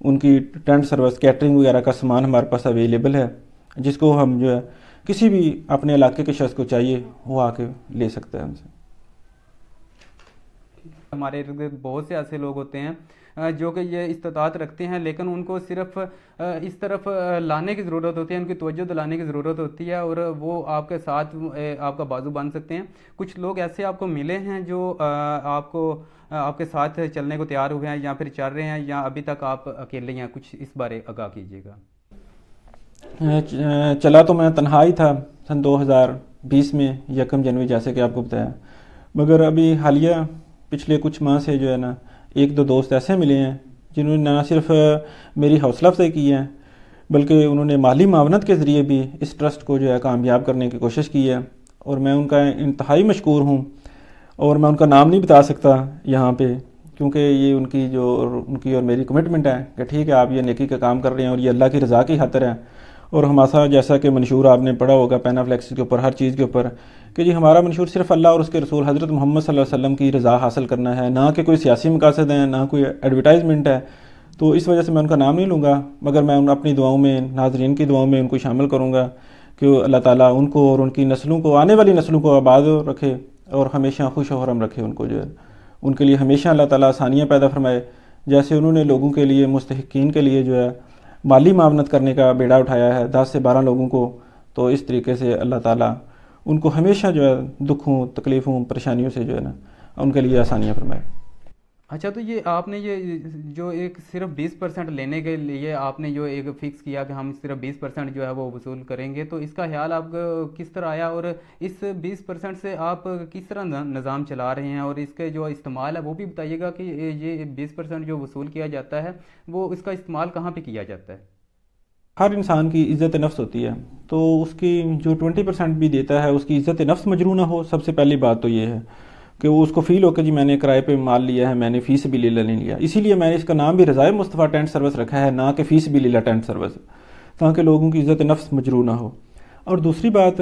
ان کی tent service catering وغیرہ کا سامان ہمارے پاس اویلیبل ہے، جس کو ہم جو ہے کسی بھی اپنے علاقے کے شخص کو چاہیے وہ آ کے لے سکتا ہے ہم سے۔ ہمارے ارد گرد بہت سے ایسے لوگ ہوتے ہیں جو کہ یہ استطاعت رکھتے ہیں، لیکن ان کو صرف اس طرف لانے کی ضرورت ہوتی ہے، ان کی توجہ دلانے کی ضرورت ہوتی ہے، اور وہ آپ کے ساتھ آپ کا بازو بن سکتے ہیں۔ کچھ لوگ ایسے آپ کو ملے ہیں جو آپ کے ساتھ چلنے کو تیار ہوئے ہیں، یا پھر چل رہے ہیں، یا ابھی تک آپ اکیلے ہیں؟ کچھ اس بارے آگاہ کیجیے گا۔ چلا تو میں تنہا ہی تھا سن 2020 میں 1 جنوری، جیسے کہ آپ کو بتایا، مگر ابھی حالیہ پچھلے کچھ ماہ سے جو ہے نا 1-2 دوست ایسے ملے ہیں جنہوں نے نہ صرف میری حوصلہ افزائی کی ہے، بلکہ انہوں نے مالی معاونت کے ذریعے بھی اس ٹرسٹ کو جو ہے کامیاب کرنے کی کوشش کی ہے، اور میں ان کا انتہائی مشکور ہوں۔ اور میں ان کا نام نہیں بتا سکتا یہاں پہ، کیونکہ یہ ان کی اور میری کمٹمنٹ ہے کہ ٹھیک ہے آپ یہ نیکی کا کام کر رہے ہیں اور یہ اللہ کی رضا کی خاطر ہے۔ اور ہمارا جیسا کہ منشور آپ نے پڑھا ہوگا پینافلیکس کے اوپر، ہر چیز کے اوپر، کہ جی ہمارا منشور صرف اللہ اور اس کے رسول حضرت محمد صلی اللہ علیہ وسلم کی رضا حاصل کرنا ہے، نہ کہ کوئی سیاسی مقاصد ہیں، نہ کوئی ایڈورٹائزمنٹ ہے۔ تو اس وجہ سے میں ان کا نام نہیں لوں گا، مگر میں اپنی دعاؤں میں، ناظرین کی دعاؤں میں ان کو شامل کروں گا کہ اللہ تعالیٰ ان کو اور ان کی نسلوں کو، آنے والی نسلوں کو آباد رکھے اور ہمیشہ خوش و خرم رکھے، ان کو جو ہے ان کے لیے ہمیشہ اللہ تعالیٰ آسانیاں پیدا فرمائے، جیسے انہوں نے لوگوں کے لیے، مستحقین کے لیے جو ہے مالی معاونت کرنے کا بیڑا اٹھایا ہے 10 سے 12 لوگوں کو، تو اس طریقے سے اللہ تعالیٰ ان کو ہمیشہ جو ہے دکھوں، تکلیفوں، پریشانیوں سے جو ہے نا ان کے لیے آسانیاں فرمائے۔ اچھا، تو یہ آپ نے یہ جو ایک صرف 20% لینے کے لیے آپ نے جو ایک فکس کیا کہ ہم صرف 20% جو ہے وہ وصول کریں گے، تو اس کا خیال آپ کو کس طرح آیا، اور اس 20% سے آپ کس طرح نظام چلا رہے ہیں، اور اس کے جو استعمال ہے وہ بھی بتائیے گا کہ یہ 20% جو وصول کیا جاتا ہے وہ اس کا استعمال کہاں پہ کیا جاتا ہے؟ ہر انسان کی عزت نفس ہوتی ہے، تو اس کی جو 20% بھی دیتا ہے اس کی عزت نفس مجروح نہ ہو۔ سب سے پہلی بات تو یہ ہے کہ وہ اس کو فیل ہو کہ جی میں نے کرائے پہ مال لیا ہے، میں نے فی سبیل اللہ نہیں لیا۔ اسی لیے میں نے اس کا نام بھی رضائے مصطفیٰ ٹینٹ سروس رکھا ہے، نہ کہ فی سبیل اللہ ٹینٹ سروس، تاکہ لوگوں کی عزت نفس مجروح نہ ہو۔ اور دوسری بات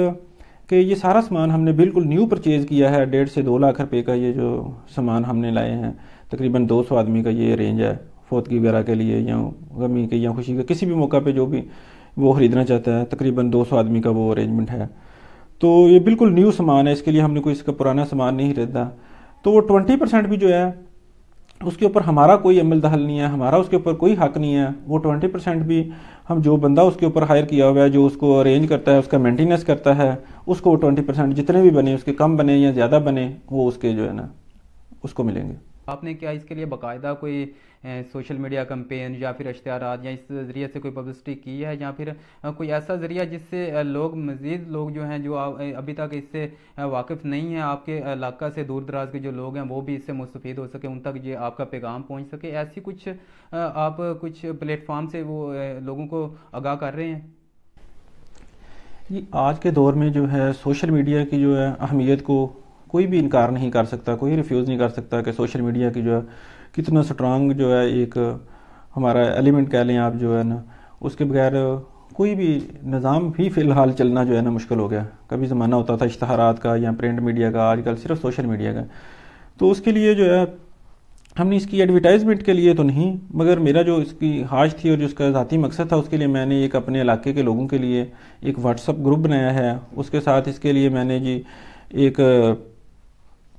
کہ یہ سارا سامان ہم نے بالکل نیو پرچیز کیا ہے، 1.5 سے 2 لاکھ روپے کا یہ جو سامان ہم نے لائے ہیں، تقریباً 200 آدمی کا یہ رینج ہے، فوتگی وغیرہ کے لیے یا غمی کے یا خوشی کے کسی بھی موقع پہ جو بھی وہ خریدنا چاہتا ہے، تقریباً 200 آدمی کا وہ ارینجمنٹ ہے۔ تو یہ بالکل نیو سامان ہے، اس کے لیے ہم نے کوئی اس کا پرانا سامان نہیں خریدا۔ تو وہ 20% بھی جو ہے اس کے اوپر ہمارا کوئی عمل دخل نہیں ہے، ہمارا اس کے اوپر کوئی حق نہیں ہے۔ وہ 20% بھی ہم جو بندہ اس کے اوپر ہائر کیا ہوا ہے، جو اس کو ارینج کرتا ہے، اس کا مینٹیننس کرتا ہے، اس کو وہ 20% جتنے بھی بنے، اس کے کم بنے یا زیادہ بنے، وہ اس کے جو ہے نا اس کو ملیں گے۔ آپ نے کیا اس کے لیے باقاعدہ کوئی سوشل میڈیا کمپین یا پھر اشتہارات یا اس ذریعے سے کوئی پبلسٹی کی ہے، یا پھر کوئی ایسا ذریعہ جس سے مزید لوگ جو ہیں جو ابھی تک اس سے واقف نہیں ہیں، آپ کے علاقہ سے دور دراز کے جو لوگ ہیں وہ بھی اس سے مستفید ہو سکے، ان تک یہ آپ کا پیغام پہنچ سکے، ایسی آپ کچھ پلیٹ فارم سے وہ لوگوں کو آگاہ کر رہے ہیں؟ یہ آج کے دور میں جو ہے سوشل میڈیا کی جو ہے اہمیت کو کوئی بھی انکار نہیں کر سکتا، کوئی ریفیوز نہیں کر سکتا کہ سوشل میڈیا کی جو ہے کتنا سٹرانگ جو ہے ایک ہمارا ایلیمنٹ کہہ لیں آپ جو ہے نا، اس کے بغیر کوئی بھی نظام بھی فی الحال چلنا جو ہے نا مشکل ہو گیا۔ کبھی زمانہ ہوتا تھا اشتہارات کا یا پرنٹ میڈیا کا، آج کل صرف سوشل میڈیا کا۔ تو اس کے لیے جو ہے ہم نے اس کی ایڈورٹائزمنٹ کے لیے تو نہیں، مگر میرا جو اس کی خواہش تھی اور جو اس کا ذاتی مقصد تھا، اس کے لیے میں نے ایک اپنے علاقے کے لوگوں کے لیے ایک واٹس ایپ گروپ بنایا ہے۔ اس کے ساتھ اس کے لیے میں نے جی ایک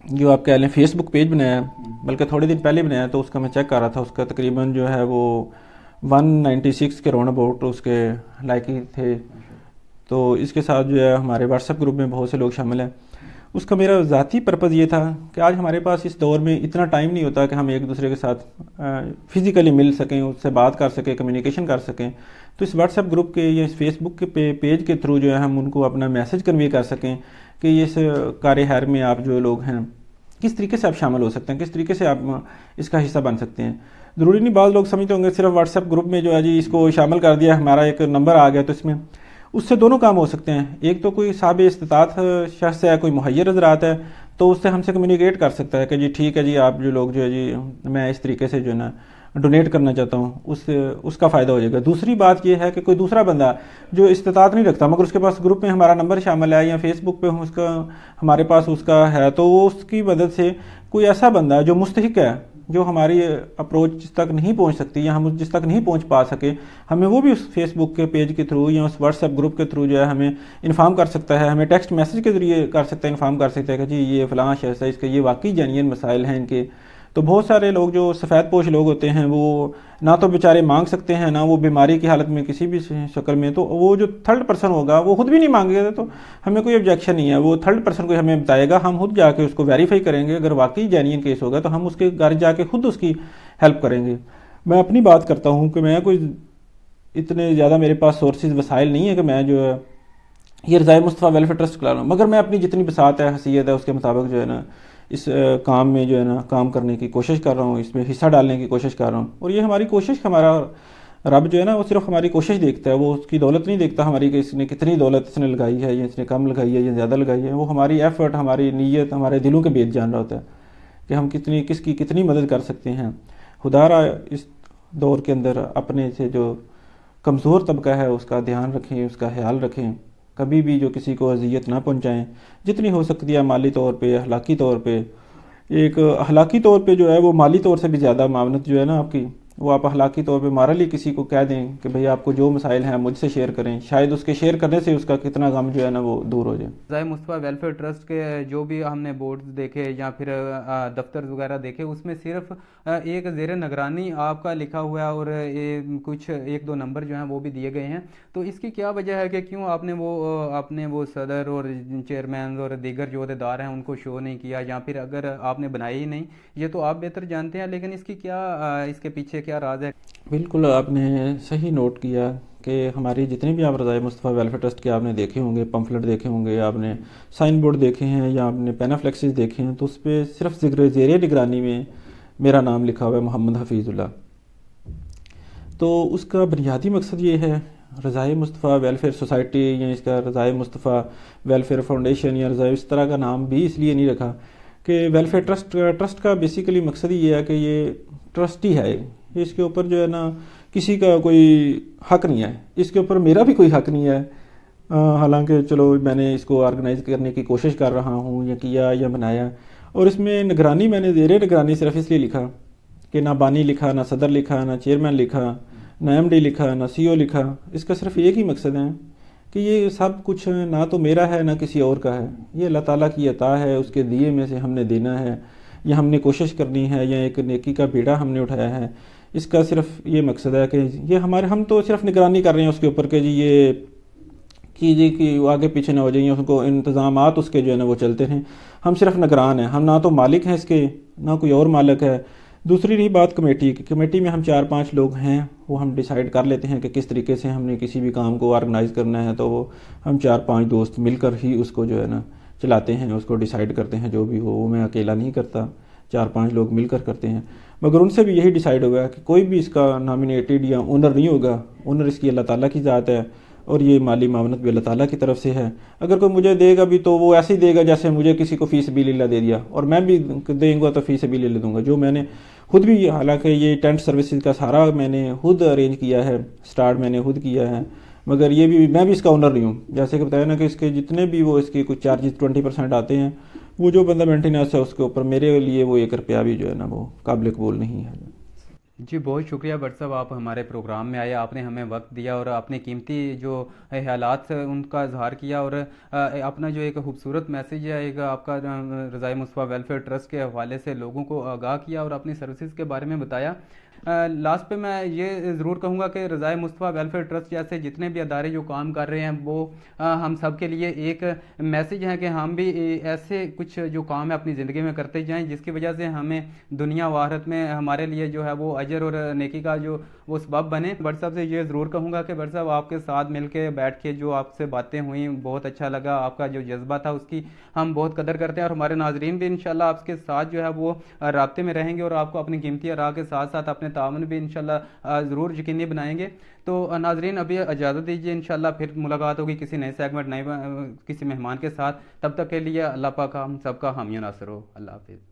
جو آپ کہہ لیں فیس بک پیج بنایا، بلکہ تھوڑے دن پہلے بنایا، تو اس کا میں چیک کر رہا تھا، اس کا تقریباً جو ہے وہ 196 کے راؤنڈ اباؤٹ اس کے لائک تھے۔ تو اس کے ساتھ جو ہے ہمارے واٹس ایپ گروپ میں بہت سے لوگ شامل ہیں۔ اس کا میرا ذاتی پرپز یہ تھا کہ آج ہمارے پاس اس دور میں اتنا ٹائم نہیں ہوتا کہ ہم ایک دوسرے کے ساتھ فزیکلی مل سکیں، اس سے بات کر سکیں، کمیونیکیشن کر سکیں۔ تو اس واٹس ایپ گروپ کے یا اس فیس بک کے پیج کے تھرو جو ہے ہم ان کو اپنا میسج کنوے کر سکیں کہ اس کار خیر میں آپ جو لوگ ہیں کس طریقے سے آپ شامل ہو سکتے ہیں، کس طریقے سے آپ اس کا حصہ بن سکتے ہیں۔ ضروری نہیں بعض لوگ سمجھتے ہوں گے صرف واٹس ایپ گروپ میں جو ہے جی اس کو شامل کر دیا، ہمارا ایک نمبر آ گیا، تو اس میں اس سے دونوں کام ہو سکتے ہیں۔ ایک تو کوئی صاحب استطاعت شخص ہے، کوئی مہیر حضرات ہے، تو اس سے ہم سے کمیونیکیٹ کر سکتا ہے کہ جی ٹھیک ہے جی آپ جو لوگ جو ہے جی میں اس طریقے سے جو ہے نا ڈونیٹ کرنا چاہتا ہوں، اس کا فائدہ ہو جائے گا۔ دوسری بات یہ ہے کہ کوئی دوسرا بندہ جو استطاعت نہیں رکھتا مگر اس کے پاس گروپ میں ہمارا نمبر شامل ہے یا فیس بک پہ ہمارے پاس اس کا ہے، تو وہ اس کی مدد سے کوئی ایسا بندہ جو مستحق ہے، جو ہماری اپروچ جس تک نہیں پہنچ سکتی یا ہم جس تک نہیں پہنچ پا سکے، ہمیں وہ بھی اس فیس بک کے پیج کے تھرو یا اس واٹس ایپ گروپ کے تھرو جو ہے ہمیں انفارم کر سکتا ہے، ہمیں ٹیکسٹ میسج کے ذریعے کر سکتا ہے، انفارم کر سکتا ہے کہ جی یہ فلاں شخص ہے، اس کے یہ واقعی جینین مسائل ہیں ان کے۔ تو بہت سارے لوگ جو سفید پوش لوگ ہوتے ہیں وہ نہ تو بیچارے مانگ سکتے ہیں، نہ وہ بیماری کی حالت میں کسی بھی شکل میں، تو وہ جو تھرڈ پرسن ہوگا وہ خود بھی نہیں مانگے گا، تو ہمیں کوئی آبجیکشن نہیں ہے، وہ تھرڈ پرسن کو ہمیں بتائے گا، ہم خود جا کے اس کو ویریفائی کریں گے، اگر واقعی جینین کیس ہوگا تو ہم اس کے گھر جا کے خود اس کی ہیلپ کریں گے۔ میں اپنی بات کرتا ہوں کہ میں کوئی اتنے زیادہ میرے پاس سورسز وسائل نہیں ہے کہ میں جو ہے یہ رضائے مصطفیٰ ویلفیئر ٹرسٹ چلا رہا ہوں، مگر میں اپنی جتنی بساط ہے، حیثیت ہے، اس کے مطابق جو ہے نا اس کام میں جو ہے نا کام کرنے کی کوشش کر رہا ہوں، اس میں حصہ ڈالنے کی کوشش کر رہا ہوں۔ اور یہ ہماری کوشش، ہمارا رب جو ہے نا وہ صرف ہماری کوشش دیکھتا ہے، وہ اس کی دولت نہیں دیکھتا ہماری کہ اس نے کتنی دولت اس نے لگائی ہے یا اس نے کم لگائی ہے یا زیادہ لگائی ہے، وہ ہماری ایفرٹ، ہماری نیت، ہمارے دلوں کے بیت جان رہا ہوتا ہے کہ ہم کس کی کتنی مدد کر سکتے ہیں۔ خدا را اس دور کے اندر اپنے سے جو کمزور طبقہ ہے اس کا دھیان رکھیں، اس کا خیال رکھیں، کبھی بھی جو کسی کو اذیت نہ پہنچائیں، جتنی ہو سکتی ہے مالی طور پہ، اخلاقی طور پہ۔ ایک اخلاقی طور پہ جو ہے وہ مالی طور سے بھی زیادہ معاونت جو ہے نا آپ کی، وہ آپ اخلاقی طور پہ مارلی کسی کو کہہ دیں کہ بھئی آپ کو جو مسائل ہیں مجھ سے شیئر کریں، شاید اس کے شیئر کرنے سے اس کا کتنا غم جو ہے نا وہ دور ہو جائے۔ رضائے مصطفیٰ ویلفیئر ٹرسٹ کے جو بھی ہم نے بورڈز دیکھے یا پھر دفتر وغیرہ دیکھے، اس میں صرف ایک زیر نگرانی آپ کا لکھا ہوا ہے اور کچھ ایک دو نمبر جو ہیں وہ بھی دیے گئے ہیں، تو اس کی کیا وجہ ہے کہ کیوں آپ نے وہ صدر اور چیئرمین اور دیگر جو عہدیدار ہیں ان کو شو نہیں کیا، یا پھر اگر آپ نے بنائی ہی نہیں، یہ تو آپ بہتر جانتے ہیں، لیکن اس کی کیا اس کے پیچھے کیا راز ہے؟ بالکل آپ نے صحیح نوٹ کیا کہ ہماری جتنے بھی آپ رضائے مصطفیٰ ویلفیئر ٹرسٹ کے آپ نے دیکھے ہوں گے، پمفلٹ دیکھے ہوں گے، آپ نے سائن بورڈ دیکھے ہیں یا آپ نے پینافلیکسز دیکھے ہیں، تو اس پہ صرف زیر نگرانی میں میرا نام لکھا ہوا ہے، محمد حفیظ اللہ۔ تو اس کا بنیادی مقصد یہ ہے، رضائے مصطفیٰ ویلفیئر سوسائٹی یا اس کا رضائے مصطفیٰ ویلفیئر فاؤنڈیشن یا رضائے اس طرح کا نام بھی اس لیے نہیں رکھا کہ ویلفیئر ٹرسٹ کا بیسیکلی مقصد یہ ہے کہ یہ ٹرسٹ ہی ہے، اس کے اوپر جو ہے نا کسی کا کوئی حق نہیں ہے، اس کے اوپر میرا بھی کوئی حق نہیں ہے، حالانکہ چلو میں نے اس کو آرگنائز کرنے کی کوشش کر رہا ہوں یا کیا یا بنایا، اور اس میں نگرانی میں نے زیر نگرانی صرف اس لیے لکھا کہ نہ بانی لکھا، نہ صدر لکھا، نہ چیئرمین لکھا، نہ ایم ڈی لکھا، نہ سی او لکھا۔ اس کا صرف ایک ہی مقصد ہے کہ یہ سب کچھ نہ تو میرا ہے نہ کسی اور کا ہے، یہ اللہ تعالیٰ کی عطا ہے، اس کے دیے میں سے ہم نے دینا ہے یا ہم نے کوشش کرنی ہے یا ایک نیکی کا بیڑا ہم نے اٹھایا ہے۔ اس کا صرف یہ مقصد ہے کہ یہ ہم تو صرف نگرانی کر رہے ہیں اس کے اوپر کہ جی یہ کیجیے کہ آگے پیچھے نہ ہو جائیں، اس کو انتظامات اس کے جو ہے نا وہ چلتے ہیں، ہم صرف نگران ہیں، ہم نہ تو مالک ہیں اس کے، نہ کوئی اور مالک ہے۔ دوسری رہی بات کمیٹی کی، کمیٹی میں ہم 4-5 لوگ ہیں، وہ ہم ڈیسائیڈ کر لیتے ہیں کہ کس طریقے سے ہم نے کسی بھی کام کو آرگنائز کرنا ہے، تو وہ ہم 4-5 دوست مل کر ہی اس کو جو ہے نا چلاتے ہیں، اس کو ڈیسائیڈ کرتے ہیں، جو بھی ہو وہ میں اکیلا نہیں کرتا، 4-5 لوگ مل کر کرتے ہیں۔ مگر ان سے بھی یہی ڈیسائیڈ ہوگا کہ کوئی بھی اس کا نامینیٹڈ یا اونر نہیں ہوگا، اونر اس کی اللہ تعالیٰ کی ذات ہے، اور یہ مالی معاونت بھی اللہ تعالیٰ کی طرف سے ہے۔ اگر کوئی مجھے دے گا بھی تو وہ ایسے ہی دے گا جیسے مجھے کسی کو فی سبیل اللہ دے دیا، اور میں بھی دیں گا تو فی سبیل اللہ دوں گا، جو میں نے خود بھی، حالانکہ یہ ٹینٹ سروسز کا سارا میں نے خود ارینج کیا ہے، سٹارٹ میں نے خود کیا ہے، مگر یہ بھی میں بھی اس کا اونر نہیں ہوں۔ جیسے کہ بتایا نا کہ اس کے جتنے بھی وہ اس کے کچھ چارجز 20% آتے ہیں، وہ جو بندہ مینٹیننس ہے اس کے اوپر، میرے لیے وہ 1 روپیہ بھی جو ہے نا وہ قابل قبول نہیں ہے۔ جی بہت شکریہ بٹ صاحب، آپ ہمارے پروگرام میں آئے، آپ نے ہمیں وقت دیا اور اپنے قیمتی جو خیالات ان کا اظہار کیا، اور اپنا جو ایک خوبصورت میسیج ہے ایک آپ کا رضائے مصطفیٰ ویلفیئر ٹرسٹ کے حوالے سے لوگوں کو آگاہ کیا اور اپنی سروسز کے بارے میں بتایا۔ لاسٹ پہ میں یہ ضرور کہوں گا کہ رضائے مصطفیٰ ویلفیئر ٹرسٹ جیسے جتنے بھی ادارے جو کام کر رہے ہیں وہ ہم سب کے لیے ایک میسیج ہے کہ ہم بھی ایسے کچھ جو کام ہے اپنی زندگی میں کرتے جائیں جس کی وجہ سے ہمیں دنیا و آخرت میں ہمارے لیے جو ہے وہ اجر اور نیکی کا جو وہ سبب بنے۔ بٹ صاحب سے یہ ضرور کہوں گا کہ بٹ صاحب آپ کے ساتھ مل کے بیٹھ کے جو آپ سے باتیں ہوئیں بہت اچھا لگا، آپ کا جو جذبہ تھا اس کی ہم بہت قدر کرتے ہیں، اور ہمارے ناظرین بھی انشاءاللہ آپ کے ساتھ جو ہے وہ رابطے میں رہیں گے اور آپ کو اپنی قیمتی آراء کے ساتھ ساتھ اپنے تعاون بھی انشاءاللہ ضرور یقینی بنائیں گے۔ تو ناظرین ابھی اجازت دیجیے، انشاءاللہ پھر ملاقات ہوگی کسی نئے سیگمنٹ، نئے کسی مہمان کے ساتھ، تب تک کے لیے اللہ پاک ہم سب کا حامی و ناصر ہو۔ اللہ حافظ۔